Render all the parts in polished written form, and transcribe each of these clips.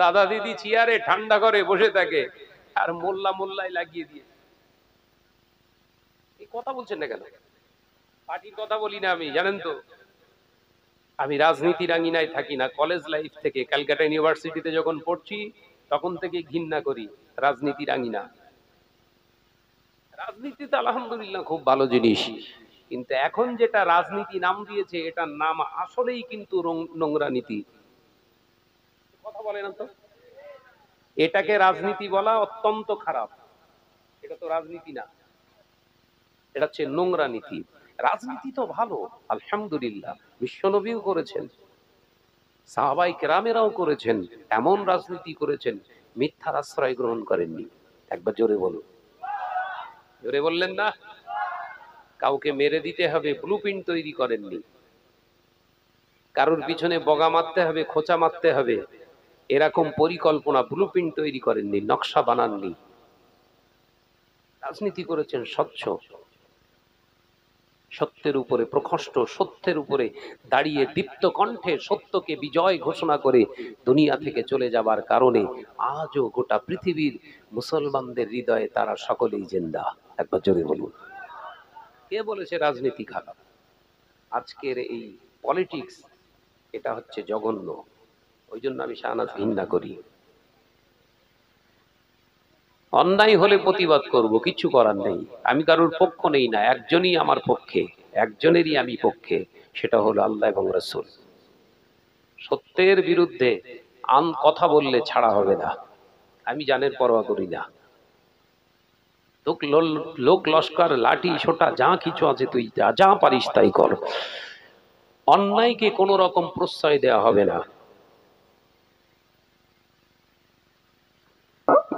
দাদা দিদি চেয়ারে ঠান্ডা করে বসে থাকে, আর মোল্লা মোল্লাই লাগিয়ে দিয়ে। এই কথা বলছেন না কেন? পার্টির কথা বলি না আমি, জানেন তো আমি রাজনীতির আঙিনায় থাকি না। কলেজ লাইফ থেকে, ক্যালকাটা ইউনিভার্সিটিতে যখন পড়ছি তখন থেকে ঘৃণা করি রাজনীতির আঙিনা। রাজনীতি তো আলহামদুলিল্লাহ খুব ভালো জিনিস, কিন্তু এখন যেটা রাজনীতি নাম দিয়েছে এটার নাম আসলেই কিন্তু নোংরা নীতি। কথা বলে না তো, এটাকে রাজনীতি বলা অত্যন্ত খারাপ। এটা তো রাজনীতি না, এটা হচ্ছে নোংরা নীতি। রাজনীতি তো ভালো আলহামদুলিল্লাহ, বিশ্বনবীও করেছেন, সাহাবাই কেরামেরাও করেছেন, এমন রাজনীতি করেছেন মিথ্যার আশ্রয় গ্রহণ করেননি। একবার জোরে বলুন, জোরে বললেন না? কাউকে মেরে দিতে হবে ব্লুপ্রিন্ট তৈরি করেননি, কারোর পিছনে বগা মারতে হবে, খোঁচা মারতে হবে, এরকম পরিকল্পনা ব্লুপ্রিন্ট তৈরি করেননি, নকশা বানাননি। রাজনীতি করেছেন স্বচ্ছ, সত্যের উপরে প্রকষ্ট, সত্যের উপরে দাঁড়িয়ে দীপ্ত কণ্ঠে সত্যকে বিজয় ঘোষণা করে দুনিয়া থেকে চলে যাবার কারণে আজও গোটা পৃথিবীর মুসলমানদের হৃদয়ে তারা সকলেই জিন্দা। একবার জোরে বলুন। কে বলেছে রাজনীতি খারাপ? আজকের এই পলিটিক্স, এটা হচ্ছে জঘন্য। ওই জন্য আমি শাহনাজ ঘৃণা করি। অন্যায় হলে প্রতিবাদ করব, কিছু করার নেই। আমি কারোর পক্ষ নেই না, একজনই আমার পক্ষে, একজনেরই আমি পক্ষে, সেটা হলো আল্লাহ এবং রাসূল। সত্যের বিরুদ্ধে কথা বললে ছাড়া হবে না। আমি জানের পরোয়া করি না। লোক লস্কর, লাঠি ছোটা যা কিছু আছে তুই যা পারিস তাই কর, অন্যায়কে কোন রকম প্রশ্রয় দেওয়া হবে না।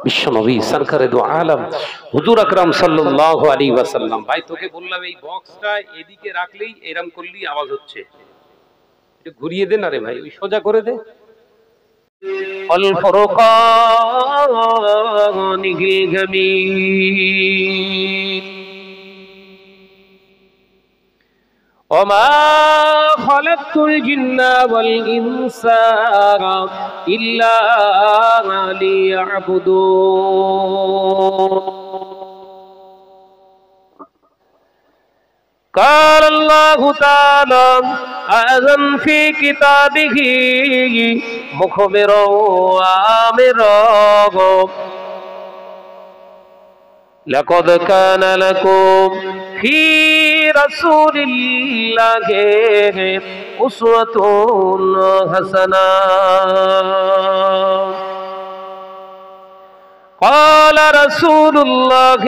বিশ্বনবী সরকারে দু আলম হুজুর আকরাম সাল্লাল্লাহু আলাইহি ওয়াসাল্লাম, ভাই তোকে বললাম এই বক্সটা এদিকে রাখলেই এরকম করলেই আওয়াজ হচ্ছে, একটু ঘুরিয়ে দে না রে ভাই, ওই সোজা করে দে। আল ফুরকানিল জামিল وما خلقت الجن والإنس إلا ليعبدون قال الله تعالى أذن في كتابه مخبرا وآمرا لقد كان لكم في رسول الله أسوة حسنة قال رسول الله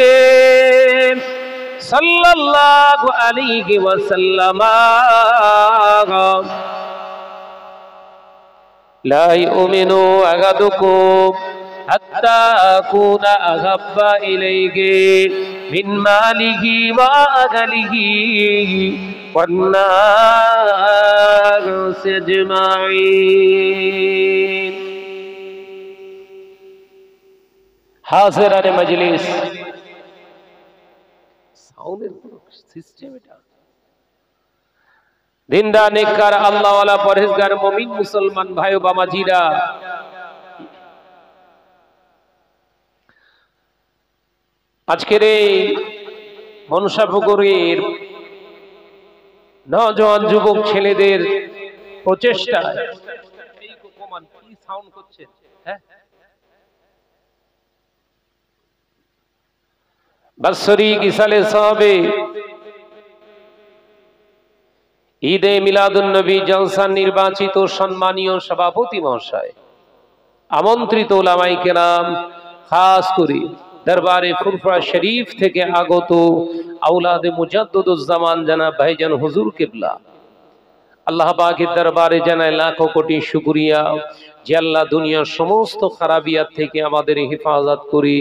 صلى الله عليه وسلم لا يؤمن أحدكم حتى أكون أحب إليه من ماله وأهله والناس أجمعين حاضران مجلس সাউন্ডের সিস্টেম এটা। দিনদার নেককার আল্লাহওয়ালা পরহেজগার মুমিন মুসলমান ভাই ও বাবাজিরা, আজকের এই মনসাপুকুরের নওজোয়ান যুবক ছেলেদের প্রচেষ্টা, কি সাউন্ড করছে? হ্যাঁ, বাৎসরিক ইসালে সাহাবে ঈদে মিলাদুন নবী জলসা নির্বাচিত সম্মানীয় সভাপতি মহাশয়, আমন্ত্রিত উলামায়ে কেরাম, খাস করে দরবারে ফুরফুরা শরীফ থেকে আগত আওলাদে মুজাদ্দিদুজ্জামান জানাব ভাইজান হুজুর কিবলা, আল্লাহ পাকের দরবারে জানাই লাখো কোটি শুকরিয়া যে আল্লাহ দুনিয়ার সমস্ত খারাপিয়াত থেকে আমাদের হেফাজত করে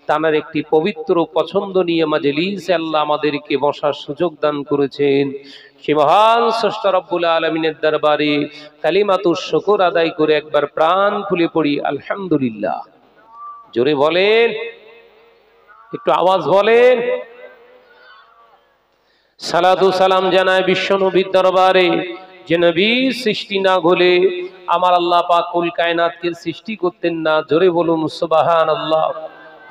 তার একটি পবিত্র পছন্দনীয় মাজলিসে আল্লাহ আমাদেরকে বসার সুযোগ দান করেছেন। সে মহান স্রষ্টা রব্বুল আলামিনের দরবারে কালিমাতুশ শুকর আদায় করে একবার প্রাণ খুলে পড়ি আলহামদুলিল্লাহ। জোরে বলেন, একটু আওয়াজ বলেন। সালাতু সালাম জানায় বিশ্ব নবীর দরবারে, যে নবী সৃষ্টি না হলে আমার আল্লাহ পাক কুল কায়নাতকে সৃষ্টি করতেন না? জোরে বলুন সুবহানাল্লাহ।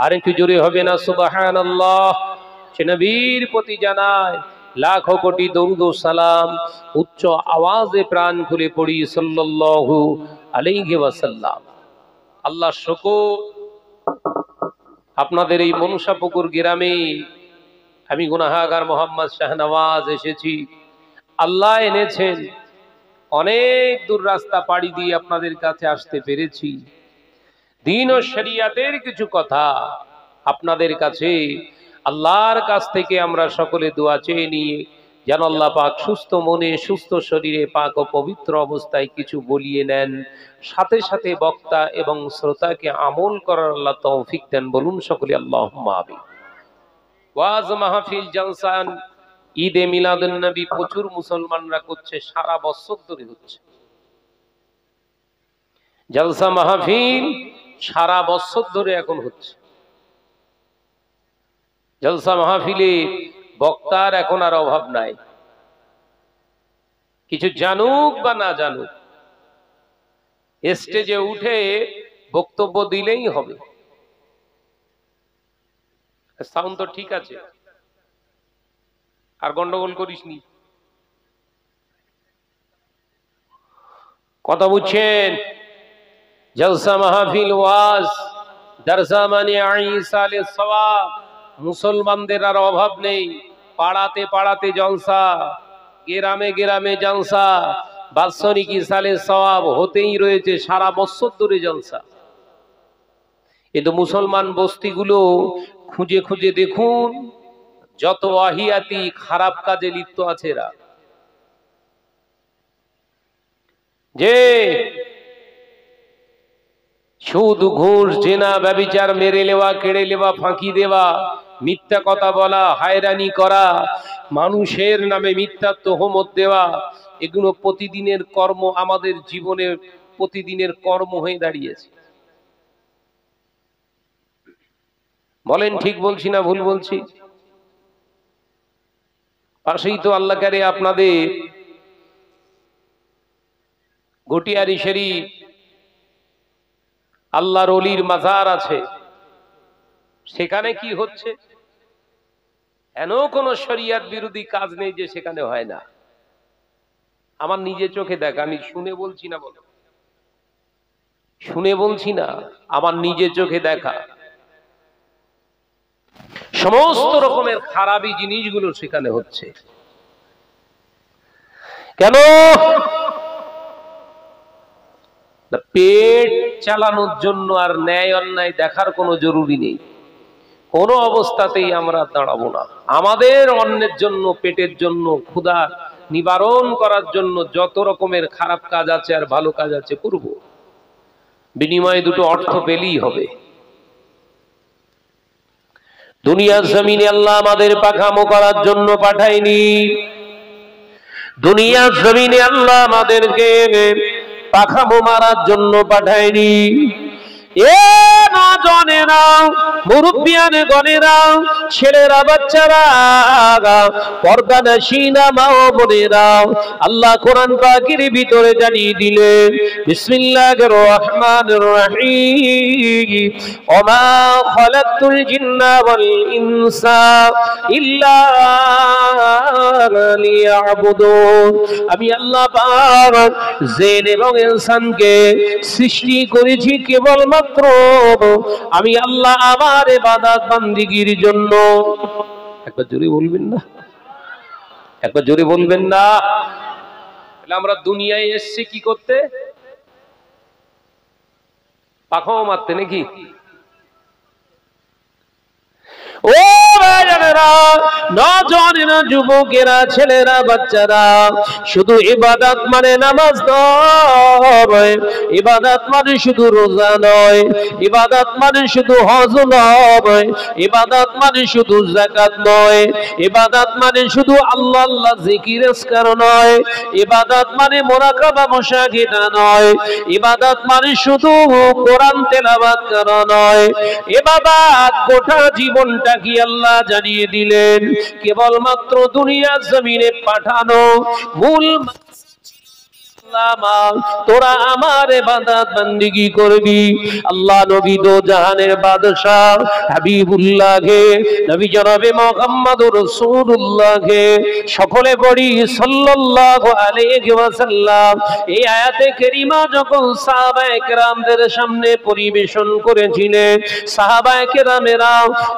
আর একটু জোরে হবে না সুবহানাল্লাহ? সে নবীর প্রতি জানায় লাখো কোটি দরুদ ও সালাম, উচ্চ আওয়াজে প্রাণ খুলে পড়ি সাল্লাল্লাহু আলাইহি ওয়াসাল্লাম। আল্লাহ শুকর, আপনাদের এই মনসাপুকুর গ্রামে আমি গুনাহগার মোহাম্মদ শাহনওয়াজ এসেছি। আল্লাহ এনেছেন, অনেক দূর রাস্তা পাড়ি দিয়ে আপনাদের কাছে আসতে পেরেছি। দ্বীন ও শরিয়াতের কিছু কথা আপনাদের কাছে আল্লাহর কাছ থেকে আমরা সকলে দোয়া চেয়ে নিয়ে যেন আল্লাহ পাক সুস্থ মনে সুস্থ শরীরে পাক ও পবিত্র অবস্থায় কিছু বলিয়ে নেন, সাথে সাথে বক্তা এবং শ্রোতাকে আমল করার আল্লাহ তৌফিক দেন। বলুন সকলে আল্লাহুম্মা আমিন। ওয়াজ মাহফিল জলসান ঈদে মিলাদুন নবী প্রচুর মুসলমানরা করছে, সারা বছর ধরে হচ্ছে জলসা মাহফিল, সারা বছর ধরে এখন হচ্ছে। জলসা মাহফিলে বক্তার এখন আর অভাব নাই, কিছু জানুক বা না জানুক স্টেজে উঠে বক্তব্য দিলেই হবে। সাউন্ড তো ঠিক আছে, আর গন্ডগোল করিসনি, কথা বুঝছেন? জলসা মাহফিল ওয়াজ দরসা মানে আইসালে সওয়াব, মুসলমানদের আর অভাব নেই। পাড়াতে পাড়াতে জলসা, গ্রামে গ্রামে জলসা, বাৎসরিক ইসালে সওয়াব হতেই রয়েছে, সারা বছর ধরে জলসা। কিন্তু মুসলমান বস্তিগুলো খুঁজে খুঁজে দেখুন, যত ওয়াহিয়াতি খারাপ কাজে লিপ্ত আছে এরা। যে সুদ ঘুষ জেনা ব্যভিচার, মেরে নেওয়া, কেড়ে নেওয়া, ফাঁকি দেওয়া, মিথ্যা কথা বলা, হয়রানি করা, মানুষের নামে মিথ্যা তোহমত দেওয়া, এগুলো প্রতিদিনের কর্ম, আমাদের জীবনের প্রতিদিনের কর্ম হয়ে দাঁড়িয়েছে। বলেন ঠিক বলছি না ভুল বলছি? পাশেই তো আল্লাহ কারে আপনাদের গটিয়ারি শরীফ আল্লাহর ওলির মাজার আছে, সেখানে কি হচ্ছে? এন কোন শরিয়াত বিরোধী কাজ নেই যে সেখানে হয় না। আমার নিজে চোখে দেখা, আমি শুনে বলছি না, বলো শুনে বলছি না, আমার নিজে চোখে দেখা সমস্ত রকমের খারাপি জিনিসগুলো সেখানে হচ্ছে। কেন? পেট চালানোর জন্য আর ন্যায় অন্যায় দেখার কোনো জরুরি নেই। কোনো অবস্থাতেই আমরা দাঁড়াবো না। আমাদের অন্যের জন্য, পেটের জন্য, ক্ষুধা নিবারণ করার জন্য যত রকমের খারাপ কাজ আছে আর ভালো কাজ আছে করব, বিনিময়ে দুটো অর্থ পেলেই হবে। দুনিয়ার জমিনে আল্লাহ আমাদের পাখামো করার জন্য পাঠায়নি। দুনিয়ার জমিনে আল্লাহ আমাদেরকে পাখামো মারার জন্য পাঠায়নি। এ নজনেরা, মুরব্বিয়ানে গনেরা, ছেলেরা, বাচ্চারা, পর্দানশীনা মা ও বোনেরা, আল্লাহ কোরআন পাকের ভিতরে জানিয়ে দিলেন, বিসমিল্লাহির রহমানির রহিম, ওমা খালাকতুল জিন্না ওয়াল ইনসা ইল্লা লিয়াবুদুন। আমি আল্লাহ পাক জিন এবং ইনসানকে সৃষ্টি করেছি কেবলমাত্র আমি আল্লাহ আমার ইবাদত বান্দিগির জন্য। একবার জোরে বলবেন না? একবার জোরে বলবেন না? তাহলে আমরা দুনিয়ায় এসেছি কি করতে? পাখাও মারতে নাকি? ও ভাইয়েরা, নজনেরা, যুবকেরা, ছেলেরা, বাচ্চারা, শুধু ইবাদত মানে নামাজ নয়, ইবাদত মানে শুধু রোজা নয়, ইবাদত মানে শুধু হজ নয়, ইবাদত মানে শুধু যাকাত নয়, ইবাদত মানে শুধু আল্লাহ আল্লাহ জিকির আজকার নয়, ইবাদত মানে মুরাকাবা মুশাহিদা নয়, ইবাদত মানে শুধু কোরআন তেলাওয়াত করা নয়। ইবাদত গোটা জীবনটা কি আল্লাহ জানিয়ে দিলেন কেবলমাত্র দুনিয়ার জমিনে পাঠানো। মূল সাল্লাম তোরা আমার ইবাদত বান্দিগি করবি। আল্লাহ নবী দো জাহানের বাদশা হাবিবুল্লাহ কে নবী জনাবে মুহাম্মদুর রাসূলুল্লাহ কে সকলে পড়ি সাল্লাল্লাহু আলাইহি ওয়াসাল্লাম। এই আয়াতে কারিমা যখন সাহাবায়ে কেরামদের সামনে পরিবেশন করেছিলেন, সাহাবায়ে কেরামেরা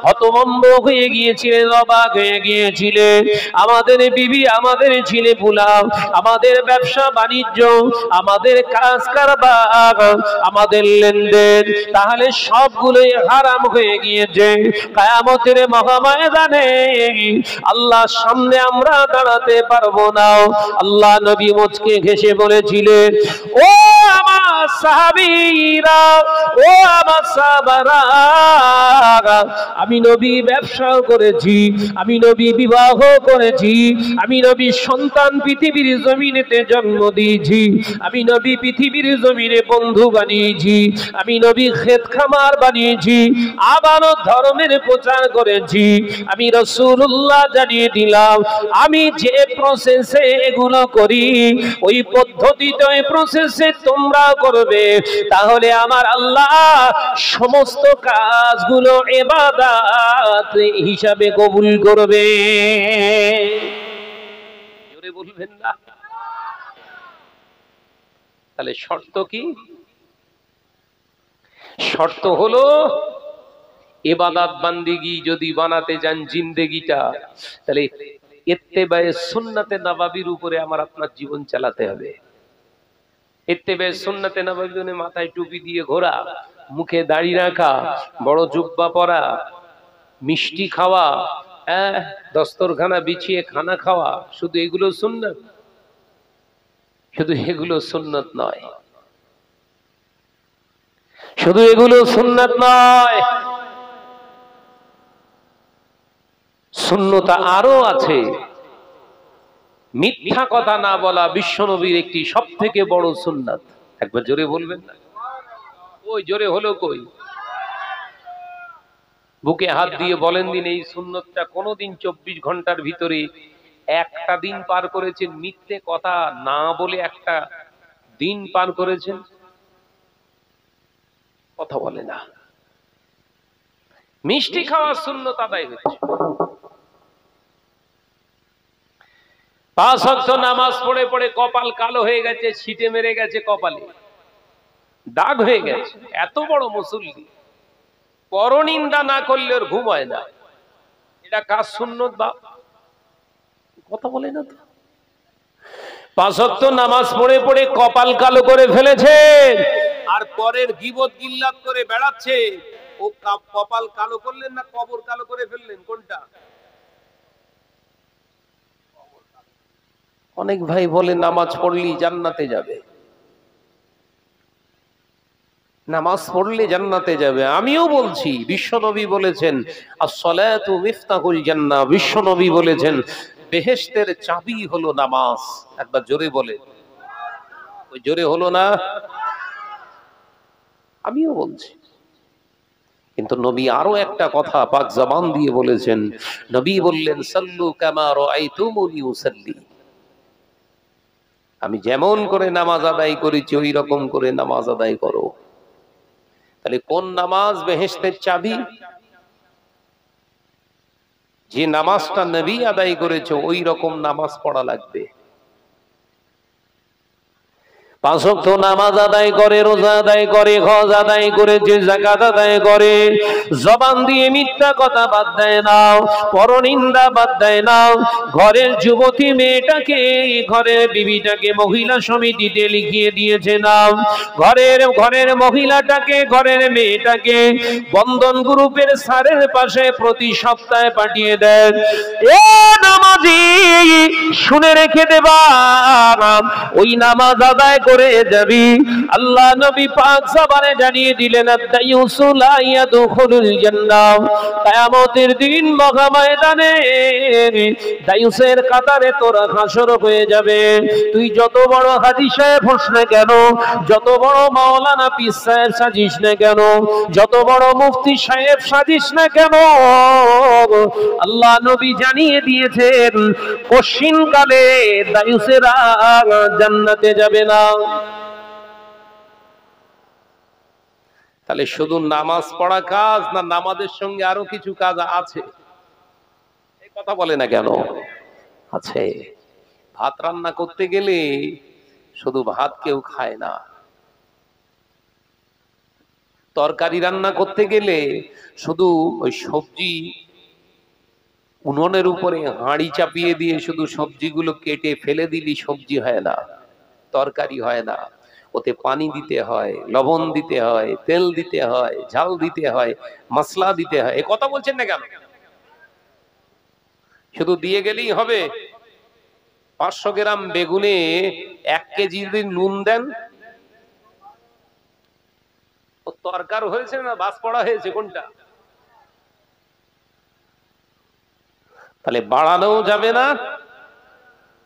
হতভম্ব হয়ে গিয়েছিলেন, অবাক হয়ে গিয়েছিলেন। আমাদের বিবি, আমাদের ছেলে পুলা, আমাদের ব্যবসা বাণিজ্য, আমাদের কাজ কারবার, আমাদের লেনদেন তাহলে সবগুলোই হারাম হয়ে গিয়েছে। কিয়ামতের মহাময়দানে আল্লাহর সামনে আমরা দাঁড়াতে পারবো না। আল্লাহ নবী মুচকে হেসে বলেছিলেন, ও আমার সাহাবীরা, ও আমার সাহাবারা, আমি নবী ব্যবসা করেছি, আমি নবী বিবাহ করেছি, আমি নবী সন্তান পৃথিবীর জমিনেতে জন্ম দিয়েছি, আমি নবী পৃথিবীর জমিনে বন্ধু বানিয়েছি, আমি নবী ক্ষেত খামার বানিয়েছি, আবারও ধর্মের প্রচার করেছি। আমি রাসূলুল্লাহ জানিয়ে দিলাম, আমি যে প্রসেসে এগুলো করি ওই পদ্ধতিতে, ওই প্রসেসে তোমরা করবে, তাহলে আমার আল্লাহ সমস্ত কাজগুলো ইবাদত হিসাবে কবুল করবে। জোরে বলবেন না? তাহলে শর্ত কি? শর্ত হলো ইবাদত বান্দিগি যদি বানাতে যান জিন্দেগিটা, তাহলে ইত্তেবায়ে সুন্নাতে নববীর উপরে আমার আপনার জীবন চালাতে হবে। ইত্তেবায়ে সুন্নাতে নববী মানে মাথায় টুপি দিয়ে ঘোরা, মুখে দাড়ি রাখা, বড় জুব্বা পরা, মিষ্টি খাওয়া, দস্তরখানা বিছিয়ে খানা খাওয়া, শুধু এগুলো সুন্নাত? শুধু এগুলো সুন্নাত নয়, শুধু এগুলো সুন্নাত নয়, সুন্নতা আরো আছে। মিথ্যা কথা না বলা বিশ্বনবীর একটি সবথেকে বড় সুন্নাত। একবার জোরে বলবেন না? ওই জোরে হলো কই? বুকে হাত দিয়ে বলেন দিন, এই সুন্নতটা কোনদিন 24 ঘন্টার ভিতরে একটা দিন পার করেছেন মিথ্যে কথা না বলে? একটা দিন পার করেছেন? কথা বলে না। মিষ্টি খাওয়ার সুন্নত আদায় হচ্ছে। 5 ওয়াক্ত নামাজ পড়ে পড়ে কপাল কালো হয়ে গেছে, ছিটে মেরে গেছে, কপালে দাগ হয়ে গেছে, এত বড় মুসল্লি, পরনিন্দা না করলে ওর ঘুম হয় না। এটা কাজ সুন্নত বা কথা বলে না তো? 5 ওয়াক্ত নামাজ পড়ে পড়ে কপাল কালো করে ফেলেছে, আর পরের গীবত গিল্লাত করে বেড়াচ্ছে। ও কপাল কালো করলেন না কবর কালো করে ফেললেন? কোনটা? অনেক ভাই বলে নামাজ পড়লেই জান্নাতে যাবে, নামাজ পড়লে জান্নাতে যাবে। আমিও বলছি, বিশ্বনবী বলেছেন আস-সালাতু মিফতাহুল জান্নাহ, বিশ্বনবী বলেছেন বেহেশতের চাবি হলো নামাজ। একবার জোরে বলে, ওই জোরে হলো না? আমিও বলছি। কিন্তু নবী আরো একটা কথা পাক জবান দিয়ে বলেছেন। নবী বললেন সাল্লু কামা রাআইতুমুনি উসাল্লি, আমি যেমন করে নামাজ আদায় করেছি ওই রকম করে নামাজ আদায় করো। তাহলে কোন নামাজ বেহেশতের চাবি? যে নামাজটা নবী আদায় করেছে ওই রকম নামাজ পড়া লাগবে। 5 ওয়াক্ত নামাজ আদায় করে, রোজা আদায় করে, হজ আদায় করে, যে যাকাত আদায় করে, জবান দিয়ে মিথ্যা কথা বাদ দেয় না, পরনিন্দা বাদ দেয় না, ঘরের যুবতী মেয়েটাকে, ঘরের বিবিটাকে মহিলা সমিতিতে লিখিয়ে দিয়েছে নাম, ঘরের মহিলাটাকে, ঘরের মেয়েটাকে বন্ধন গ্রুপের স্যারের পাশে প্রতি সপ্তাহে পাঠিয়ে দেন। এ নামাজি শুনে রেখে দেবা, ওই নামাজ আদায় করে যাবি। আল্লাহ নবী পাক জবানে জানিয়ে দিলেন আদ-দায়ুসু লা ইয়াদখুলুল জান্নাহ। কিয়ামতের দিন মহা ময়দানে দায়ুসের কাতারে তোরা হাসর হয়ে যাবে। তুই যত বড় হাজী সাহেব হোস না কেন, যত বড় মাওলানা পীর সাহেব সাজিস না কেন, যত বড় মুফতি সাহেব সাজিস না কেন, আল্লাহ নবী জানিয়ে দিয়েছেন কশিন কালে দায়ুসেরা জান্নাতে যাবে না। তাহলে শুধু নামাজ পড়া কাজ না, নামাজের সঙ্গে আরো কিছু কাজ আছে? এই কথা বলে না কেন? আছে। ভাত রান্না করতে গেলে শুধু ভাত কেউ খায় না, তরকারি রান্না করতে গেলে শুধু ওই সবজি উনুনের উপরে হাঁড়ি চাপিয়ে দিয়ে শুধু সবজিগুলো কেটে ফেলে দিলি সবজি হয় না, তরকারি হয় না। ওতে পানি দিতে হয়, লবণ দিতে হয়, তেল দিতে হয়, ঝাল দিতে হয়, মশলা দিতে হয়। এ কথা বলছেন না কেন? শুধু দিয়ে গেলেই হবে? 500 গ্রাম বেগুনে 1 কেজি যদি নুন দেন, ও তরকার হয়েছে না বাস পড়া হয়েছে? কোনটা? তাহলে বাড়ানোও যাবে না,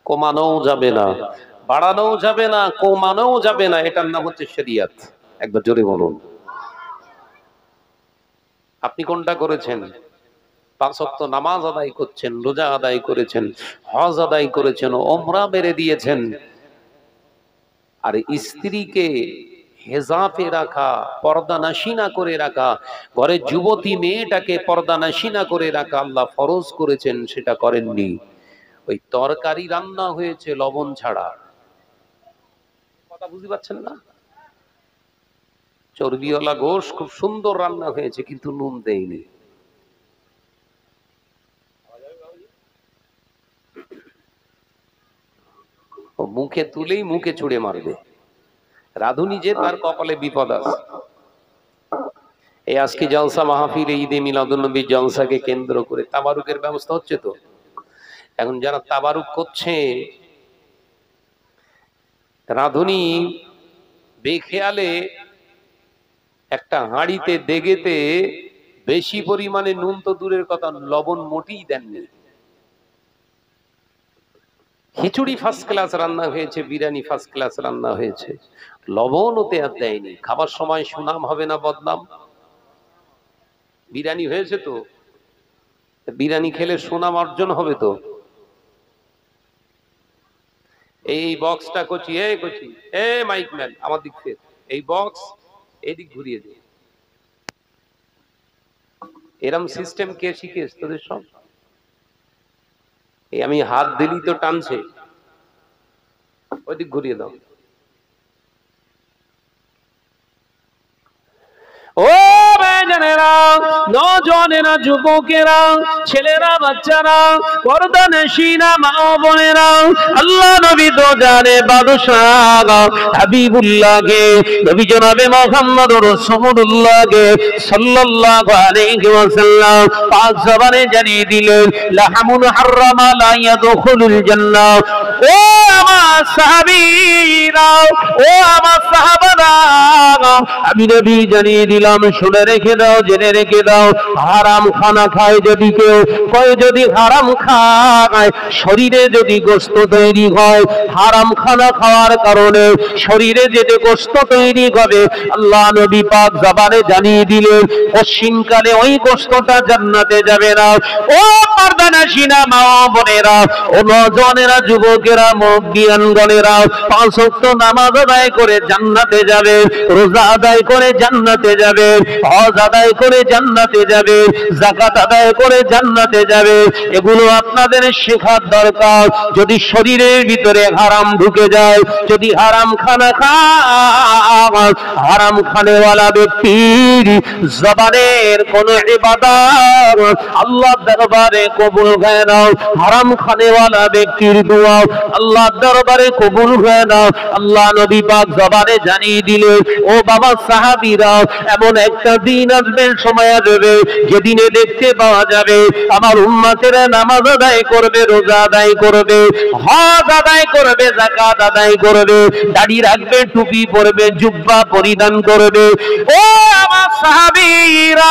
কমানোও যাবে না, বাড়ানোও যাবে না, কমানোও যাবে না। এটার নাম হচ্ছে শরিয়ত। একবার জোরে বলুন। আপনি কোনটা করেছেন? 5 ওয়াক্ত নামাজ আদায় করছেন, রোজা আদায় করেছেন, হজ আদায় করেছেন, ওমরা মেরে দিয়েছেন, আর স্ত্রীকে হেজাবে রাখা, পর্দানাশী না করে রাখা, ঘরের যুবতী মেয়েটাকে পর্দানাশী না করে রাখা আল্লাহ ফরজ করেছেন, সেটা করেননি। ওই তরকারি রান্না হয়েছে লবণ ছাড়া। কথা বুঝতে পারছেন না? চর্বিওয়ালা গোশ খুব সুন্দর রান্না হয়েছে, কিন্তু নুন দেয়নি। মুখে তুলেই মুখে ছুঁড়ে মারবে। রাধুনি যে তার কপালে বিপদ আছে। এই আজকে জলসা মাহফিল, ঈদে মিলাদুন্নবী জলসাকে কেন্দ্র করে তাবারুকের ব্যবস্থা হচ্ছে তো। এখন যারা তাবারুক করছে, রাধুনি বেখেয়ালে একটা হাঁড়িতে দেগেতে বেশি পরিমাণে নুন তো দূরের কথা, লবণ মোটেই দেননি। খিচুড়ি ফার্স্ট ক্লাস রান্না হয়েছে, বিরিয়ানি ফার্স্ট ক্লাস রান্না হয়েছে, লবণ ওতে আর দেয়নি। খাবার সময় সুনাম হবে না বদনাম? বিরিয়ানি হয়েছে তো, বিরিয়ানি খেলে সুনাম অর্জন হবে তো। এই বক্সটা কচি, কচি, মাইক ম্যান আমার দিক থেকে এই বক্স এদিক ঘুরিয়ে দে। এরম সিস্টেম কে শিখেছ তোদের সব? এই আমি হাত দিলি তো টানছে, ওইদিক ঘুরিয়ে দাও। ও ভাইজানেরা, নওজওয়ানেরা, যুবকেরা, ছেলেরা, বাচ্চারা, পর্দানশীনা মা বোনেরা, আল্লাহ নবী তো জানে বাদশাহ হাবিবুল্লাহকে, নবী জনাবে মুহাম্মদ রাসূলুল্লাহকে সাল্লাল্লাহু আলাইহি ওয়াসাল্লাম পাক জবানে জানিয়ে দিলেন লাহামুন হারামা লা ইয়াদখুলুল জান্নাহ। ও আমার সাহাবীরা, ও আমার সাহাবারা, আমি নবী জানিয়ে দিলাম, শুনে রেখে দাও, জেনে রেখে দাও। হারাম খানা খায় যদি কেউ, কয় যদি হারাম খায় শরীরে যদি গোশত তৈরি হয়, হারাম খানা খাওয়ার কারণে শরীরে যেতে গোশত তৈরি হবে, আল্লাহ নবী পাক জবানে জানিয়ে দিলেন পশ্চিমকালে ওই গোশতটা জান্নাতে যাবে না। ও পর্দানশীনা মা বোনেরা, ও নওজওয়ানেরা, যুবকেরা, মুরব্বিয়ানগণেরা, 5 ওয়াক্ত নামাজ আদায় করে জান্নাতে যাবে, রোজা আদায় করে জান্নাতে যাবে, হজ আদায় করে জান্নাতে যাবে, যাকাত আদায় করে জান্নাতে যাবে। এগুলো আপনাদের শেখার দরকার। যদি শরীরের ভিতরে হারাম ঢুকে যায়, যদি হারাম খানা খায়, হারাম খানেওয়ালা ব্যক্তির জবানের কোন ইবাদত আল্লাহর দরবারে কবুল হয় না। হারাম খানেওয়ালা ব্যক্তির দোয়া আল্লাহর দরবারে কবুল হয় না। আল্লাহ নবী পাক জবানে জানিয়ে দিলেন, ও বাবা আমার সাহাবীরা, এমন একটা দিন আসবে, সময় আসবে, যেদিনে দেখতে পাওয়া যাবে আমার উম্মতেরা নামাজ আদায় করবে, রোজা আদায় করবে, হজ আদায় করবে, যাকাত আদায় করবে, দাড়ি রাখবে, টুপি পরবে, জুব্বা পরিধান করবে। ও আমার সাহাবীরা,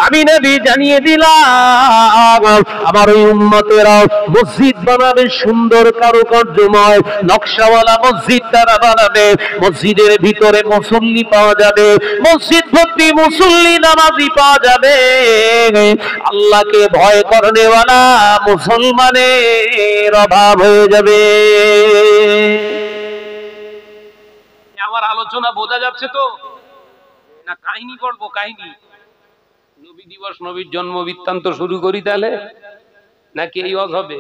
আমি নবী জানিয়ে দিলাম আমার ওই উম্মতেরা মসজিদ বানাবে, সুন্দর কারুকার্যময় নকশাওয়ালা মসজিদ তারা বানাবে। মসজিদের ভিতরে মুসল্লি পাওয়া যাবে, মসজিদ ভর্তি মুসল্লি নামাজি পাওয়া যাবে। আল্লাহকে ভয় করনেওয়ালা মুসলমানের অভাব হয়ে যাবে। আমার আলোচনা বোঝা যাচ্ছে তো না? কাহিনী করবো, কাহিনী নবী দিবস, নবীর জন্ম বৃত্তান্ত শুরু করি তাহলে, নাকি এই ওয়াজ হবে?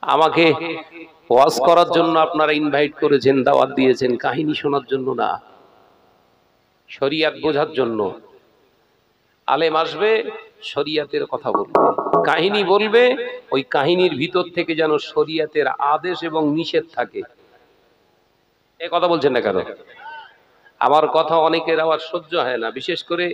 আমাকে ওয়াজ করার জন্য আপনারা ইনভাইট করেছেন, দাওয়াত দিয়েছেন, কাহিনী শোনার জন্য না, শরিয়াত বোঝার জন্য। আলেম আসবে, শরিয়াতের কথা বলবে, কাহিনী বলবে, ওই কাহিনীর ভিতর থেকে যেন শরিয়াতের আদেশ এবং নিষেধ থাকে। এ কথা বলছেন না কেন? আমার কথা অনেকের আবার সহ্য হয় না, বিশেষ করে